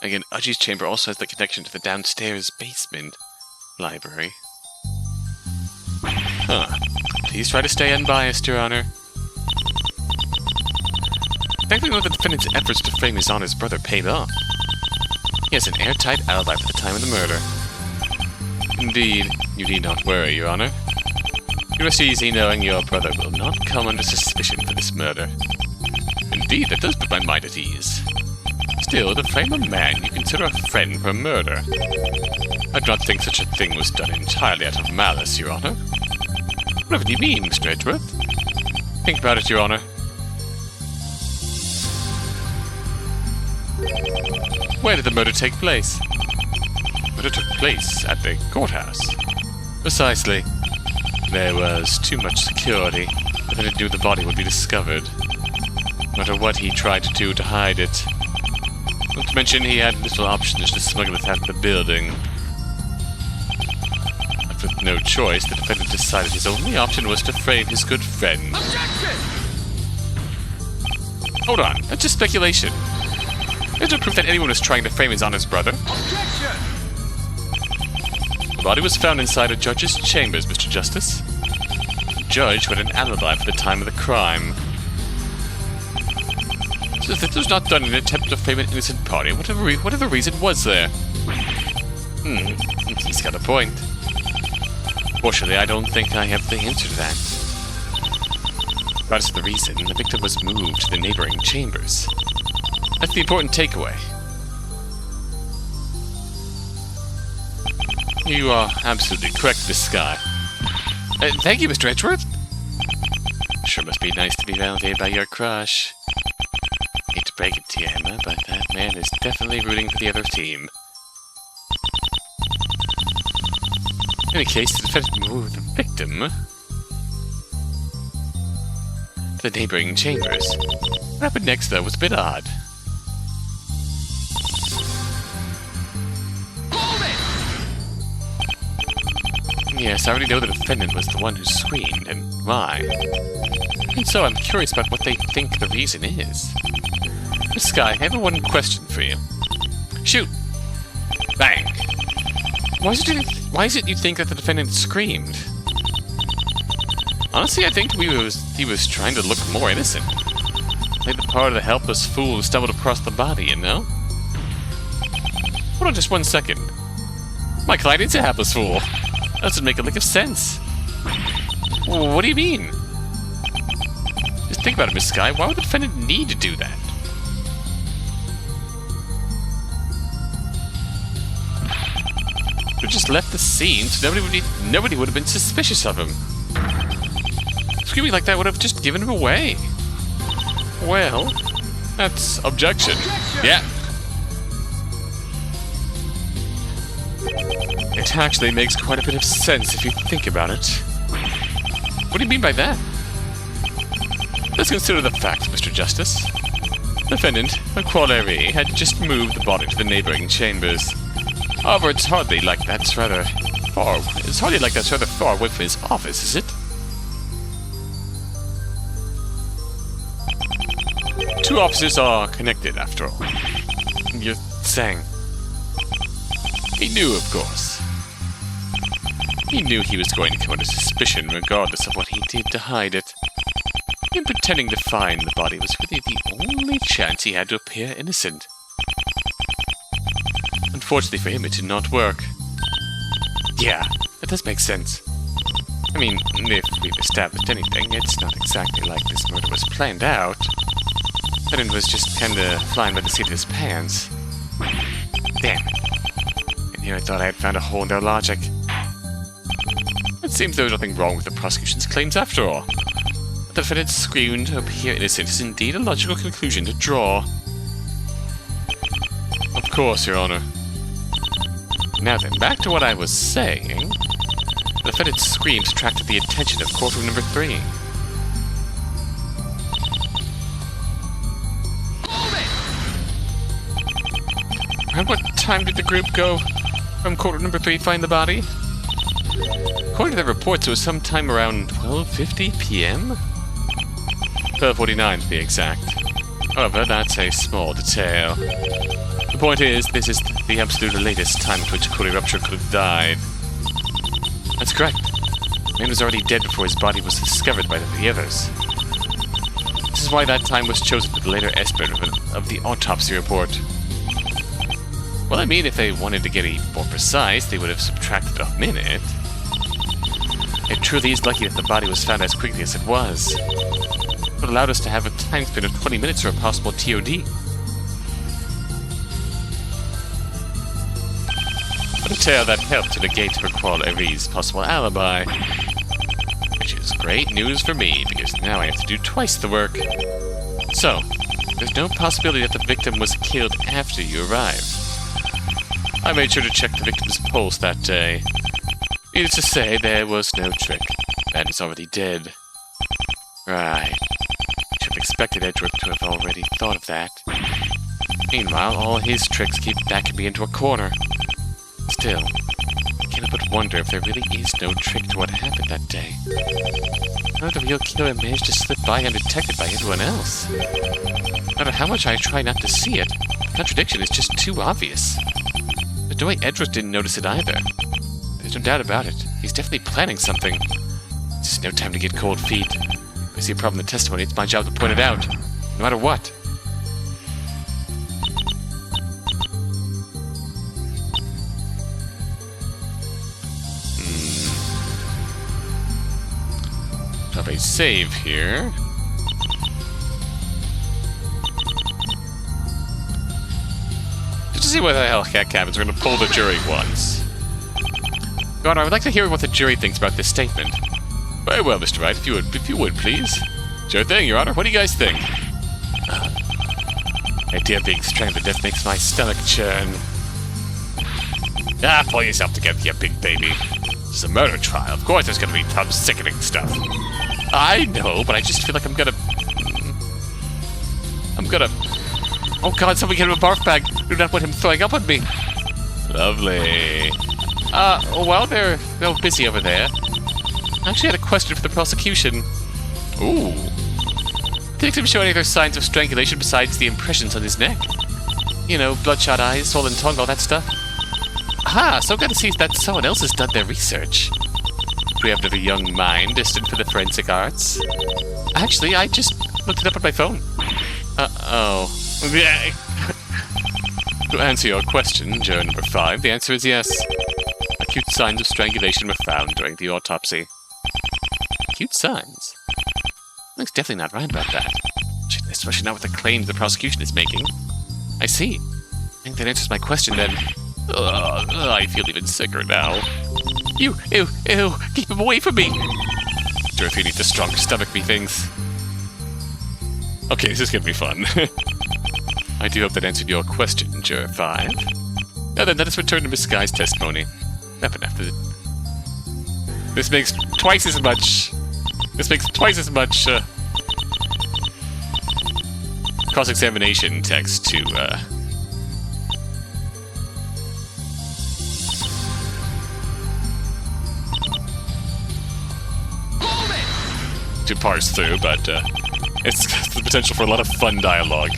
Again, Udgy's chamber also has the connection to the downstairs basement library. Huh. Please try to stay unbiased, Your Honor. Thankfully, one of the defendant's efforts to frame his honor's brother paid off. He has an airtight alibi for the time of the murder. Indeed, you need not worry, Your Honor. You rest easy knowing your brother will not come under suspicion for this murder. Indeed, that does put my mind at ease. Still, to frame a man you consider a friend for murder. I do not think such a thing was done entirely out of malice, Your Honor. Whatever do you mean, Mr. Edgeworth? Think about it, Your Honor. Where did the murder take place? Murder took place at the courthouse. Precisely. There was too much security. The defendant knew the body would be discovered. No matter what he tried to do to hide it. Not to mention he had little options to smuggle it out of the building. But with no choice, the defendant decided his only option was to frame his good friend. Objection! Hold on, that's just speculation. There's no proof that anyone was trying to frame his honest brother. Objection! The body was found inside a judge's chambers, Mr. Justice. The judge had an alibi for the time of the crime. So this was not done in an attempt to frame an innocent party. Whatever reason was there? He's got a point. Fortunately, I don't think I have the answer to that. Regardless of the reason, the victim was moved to the neighboring chambers. That's the important takeaway. You are absolutely correct, Miss Sky. Thank you, Mr. Edgeworth. Sure must be nice to be validated by your crush. Hate to break it to you, Emma, but that man is definitely rooting for the other team. In any case, the defendant moved the victim to the neighboring chambers. What happened next, though, was a bit odd. Yes, I already know the defendant was the one who screamed, and why. And so I'm curious about what they think the reason is. Miss Sky, I have one question for you. Shoot! Bang! Why is it you think that the defendant screamed? Honestly, I think he was trying to look more innocent. Played the part of the helpless fool who stumbled across the body, you know? Hold on just 1 second. My client is a helpless fool. That doesn't make a lick of sense. What do you mean? Just think about it, Miss Sky. Why would the defendant need to do that? Could have just left the scene so nobody would have been suspicious of him. Screaming like that would have just given him away. Well, that's objection. Yeah. It actually makes quite a bit of sense if you think about it. What do you mean by that? Let's consider the facts, Mr. Justice. The defendant, Qualeri, had just moved the body to the neighboring chambers. However, it's hardly like that's rather far away from his office, is it? Two offices are connected, after all. You're saying... He knew, of course. He knew he was going to come under suspicion regardless of what he did to hide it. Him pretending to find the body was really the only chance he had to appear innocent. Unfortunately for him, it did not work. Yeah, That does make sense. I mean, if we've established anything, it's not exactly like this murder was planned out. It was just kinda flying by the seat of his pants. Damn it. And here I thought I had found a hole in their logic. It seems there was nothing wrong with the prosecution's claims after all. The defendant screamed to appear innocent is indeed a logical conclusion to draw. Of course, Your Honor. Now then, back to what I was saying. The defendant's screams attracted the attention of courtroom number 3. Around what time did the group go from courtroom number 3 find the body? According to the reports, it was sometime around 12:50 p.m.? 12:49 to be exact. However, that's a small detail. The point is, this is the absolute latest time at which a coronary rupture could have died. That's correct. The man was already dead before his body was discovered by the others. This is why that time was chosen for the later estimate of the autopsy report. Well, I mean, if they wanted to get more precise, they would have subtracted a minute. It truly is lucky that the body was found as quickly as it was. It allowed us to have a time span of 20 minutes for a possible TOD. A detail that helped to negate Raquel-Erie's possible alibi. Which is great news for me, because now I have to do twice the work. So, there's no possibility that the victim was killed after you arrived. I made sure to check the victim's pulse that day. Needless to say, there was no trick. Man is already dead. Right. Should have expected Edgeworth to have already thought of that. Meanwhile, all his tricks keep backing me into a corner. Still, I cannot but wonder if there really is no trick to what happened that day. How did the real killer manage to slip by undetected by everyone else? No matter how much I try not to see it, the contradiction is just too obvious. But the way Edgeworth didn't notice it either. There's no doubt about it. He's definitely planning something. It's just no time to get cold feet. If I see a problem in the testimony, it's my job to point it out. No matter what. Have a save here. Just to see what the hell happens, we're going to pull the jury once. Your Honor, I would like to hear what the jury thinks about this statement. Very well, Mr. Wright, if you would, please. Sure thing, Your Honor. What do you guys think? The idea of being strangled to death makes my stomach churn. Ah, pull yourself together, you big baby. This is a murder trial. Of course there's going to be some sickening stuff. I know, but I just feel like I'm gonna... Oh god, somebody get him a barf bag. Do not want him throwing up on me. Lovely. While they're busy over there, I actually had a question for the prosecution. Ooh. Did the victim show any other signs of strangulation besides the impressions on his neck? You know, bloodshot eyes, swollen tongue, all that stuff. Ah, so good to see that someone else has done their research. We have a young mind destined for the forensic arts. Actually, I just looked it up on my phone. Uh-oh. To answer your question, juror number 5, the answer is yes. Acute signs of strangulation were found during the autopsy. Acute signs? Looks definitely not right about that. Especially not with the claims the prosecution is making. I see. I think that answers my question then. I feel even sicker now. Ew, keep him away from me! Sure, if you need to strong stomach me things. Okay, this is gonna be fun. I do hope that answered your question, Juror 5. Now then, let us return to Miss Guy's testimony. Happen after this makes twice as much cross-examination text to parse through, but it's the potential for a lot of fun dialogue.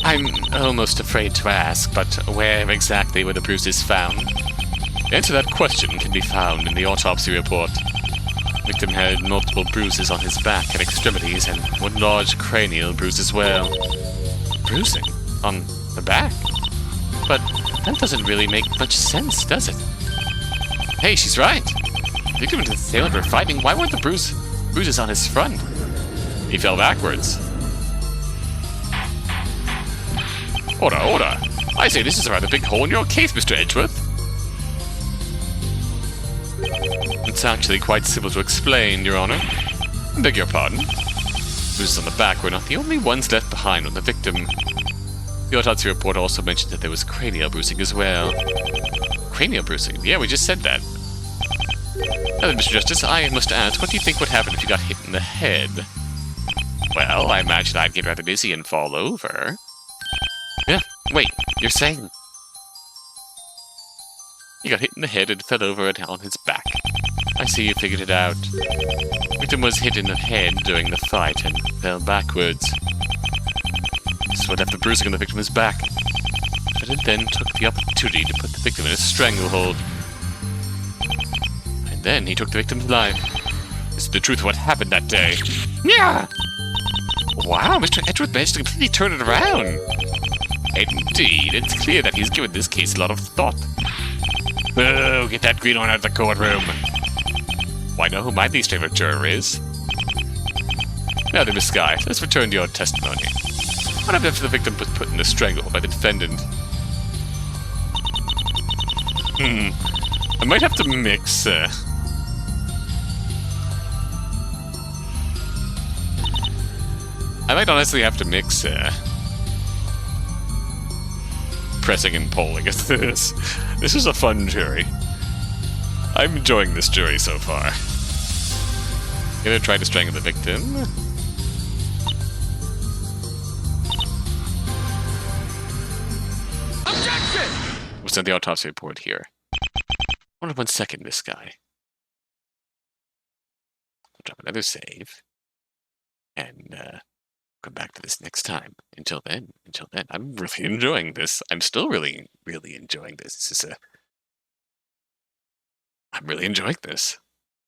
I'm almost afraid to ask, but where exactly were the bruises found? The answer to that question can be found in the autopsy report. The victim had multiple bruises on his back and extremities, and one large cranial bruise as well. Bruising? On the back? But That doesn't really make much sense, does it? Hey, she's right. The victim and the assailant were fighting. Why weren't the bruises on his front? He fell backwards. Order. I say this is a rather big hole in your case, Mr. Edgeworth. It's actually quite simple to explain, Your Honor. Beg your pardon. Bruises on the back were not the only ones left behind on the victim. The autopsy report also mentioned that there was cranial bruising as well. Cranial bruising? Yeah, we just said that. Now then, Mr. Justice, I must ask, what do you think would happen if you got hit in the head? Well, I imagine I'd get rather dizzy and fall over. Yeah, wait, you're saying... He got hit in the head and fell over on his back. I see you figured it out. The victim was hit in the head during the fight and fell backwards. This is what left the bruising on the victim's back. The defendant then took the opportunity to put the victim in a stranglehold. And then he took the victim's life. This is the truth of what happened that day. Yeah! Wow, Mr. Edgeworth managed to completely turn it around. Indeed, it's clear that he's given this case a lot of thought. Oh, get that greenhorn out of the courtroom. Well, I know who my least favorite juror is. Now then, Miss Skye, let's return to your testimony. What happened after the victim was put in the stranglehold by the defendant? I might have to mix, I might honestly have to mix, pressing and polling at this. This is a fun jury. I'm enjoying this jury so far. Gonna try to strangle the victim. Objection! What's on the autopsy report here? Hold on 1 second, this guy. I'll drop another save. And, come back to this next time. Until then, I'm really enjoying this. I'm still really, really enjoying this. I'm really enjoying this.